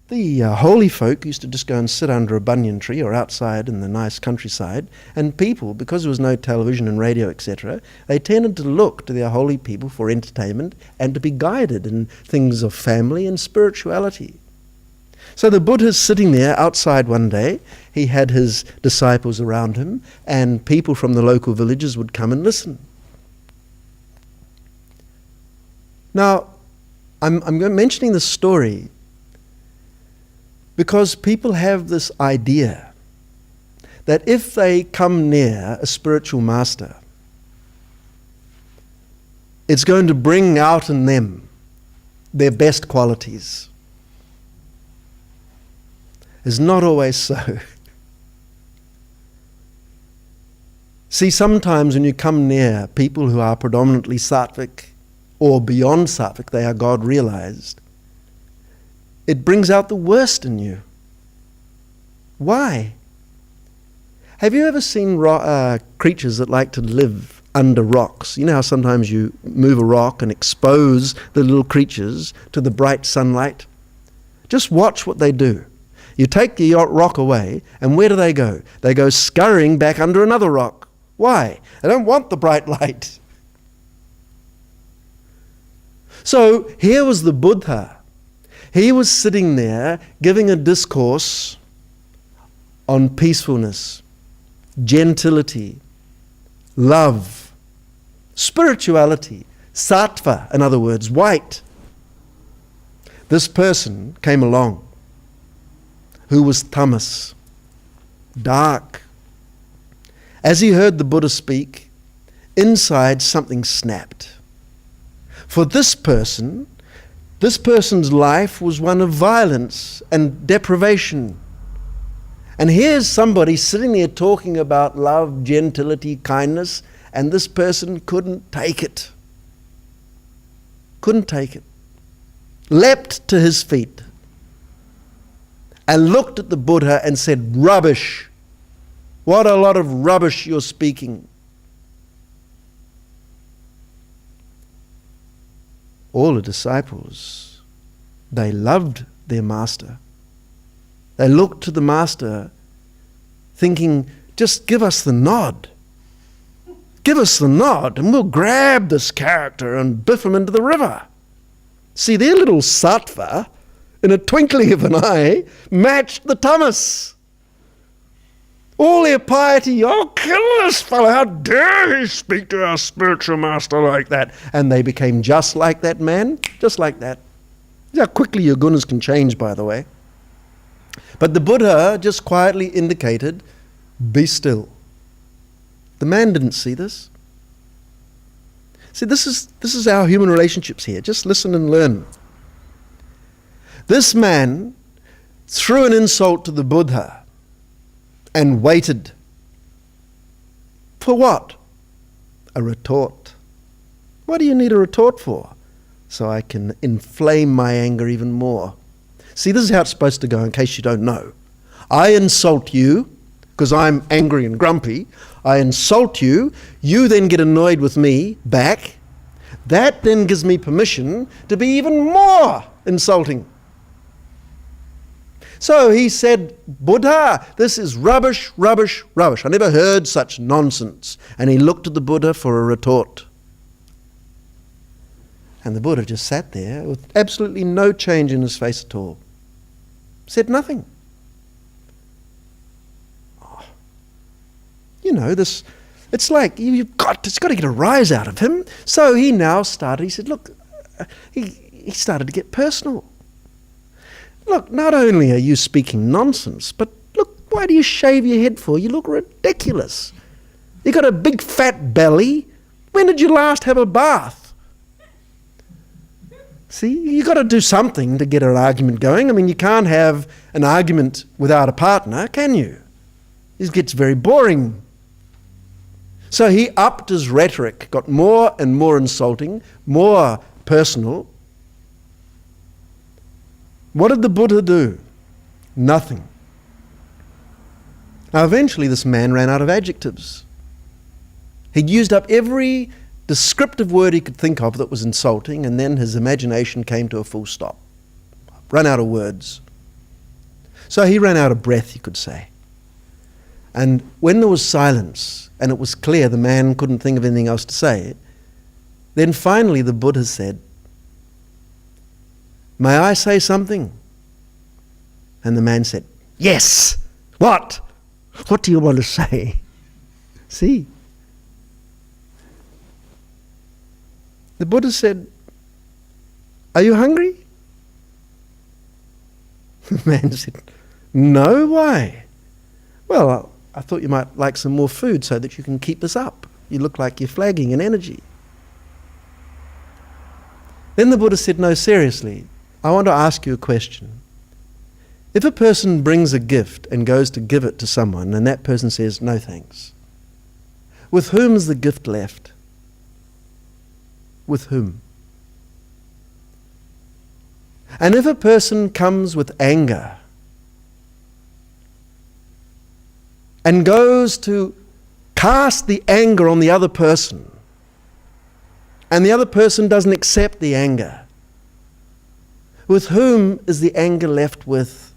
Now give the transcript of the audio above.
The holy folk used to just go and sit under a banyan tree or outside in the nice countryside, and people, because there was no television and radio, etc., they tended to look to their holy people for entertainment and to be guided in things of family and spirituality. So the Buddha's sitting there outside one day. He had his disciples around him, and people from the local villages would come and listen. Now, I'm mentioning this story because people have this idea that if they come near a spiritual master, it's going to bring out in them their best qualities. It's not always so. See, sometimes when you come near people who are predominantly sattvic or beyond sattvic, they are God realized, it brings out the worst in you. Why? Have you ever seen creatures that like to live under rocks? You know how sometimes you move a rock and expose the little creatures to the bright sunlight? Just watch what they do. You take the rock away, and where do they go? They go scurrying back under another rock. Why? They don't want the bright light. So here was the Buddha. He was sitting there giving a discourse on peacefulness, gentility, love, spirituality, sattva, in other words, white. This person came along who was tamas, dark. As he heard the Buddha speak, inside something snapped. For this person's life was one of violence and deprivation. And here's somebody sitting there talking about love, gentility, kindness, and this person couldn't take it. Couldn't take it. Leapt to his feet and looked at the Buddha and said, "Rubbish. What a lot of rubbish you're speaking." All the disciples, they loved their master. They looked to the master thinking, just give us the nod. Give us the nod and we'll grab this character and biff him into the river. See, their little sattva, in a twinkling of an eye, matched the tamas. All their piety, "Oh, kill this fellow, how dare he speak to our spiritual master like that?" And they became just like that man, just like that. See how quickly your gunas can change, by the way. But the Buddha just quietly indicated, be still. The man didn't see this. See, this is our human relationships here. Just listen and learn. This man threw an insult to the Buddha and waited. For what? A retort. What do you need a retort for? So I can inflame my anger even more. See, this is how it's supposed to go, in case you don't know. I insult you because I'm angry and grumpy. I insult you. You then get annoyed with me back. That then gives me permission to be even more insulting. So he said, "Buddha, this is rubbish, rubbish, rubbish. I never heard such nonsense." And he looked at the Buddha for a retort. And the Buddha just sat there with absolutely no change in his face at all. Said nothing. Oh. You know, it's like it's got to get a rise out of him. So he now started, he said, look, he started to get personal. Look, not only are you speaking nonsense, but look, why do you shave your head for? You look ridiculous. You got a big fat belly. When did you last have a bath? See, you got to do something to get an argument going. I mean, you can't have an argument without a partner, can you? It gets very boring. So he upped his rhetoric, got more and more insulting, more personal. What did the Buddha do? Nothing. Now eventually this man ran out of adjectives. He'd used up every descriptive word he could think of that was insulting, and then his imagination came to a full stop. Run out of words. So he ran out of breath, you could say. And when there was silence, and it was clear the man couldn't think of anything else to say, then finally the Buddha said, "May I say something?" And the man said, "Yes! What? What do you want to say?" See? The Buddha said, "Are you hungry?" The man said, "No, why?" "Well, I thought you might like some more food so that you can keep this up. You look like you're flagging in energy." Then the Buddha said, "No, seriously, I want to ask you a question. If a person brings a gift and goes to give it to someone and that person says, 'No thanks,' with whom is the gift left? With whom? And if a person comes with anger and goes to cast the anger on the other person, and the other person doesn't accept the anger, with whom is the anger left with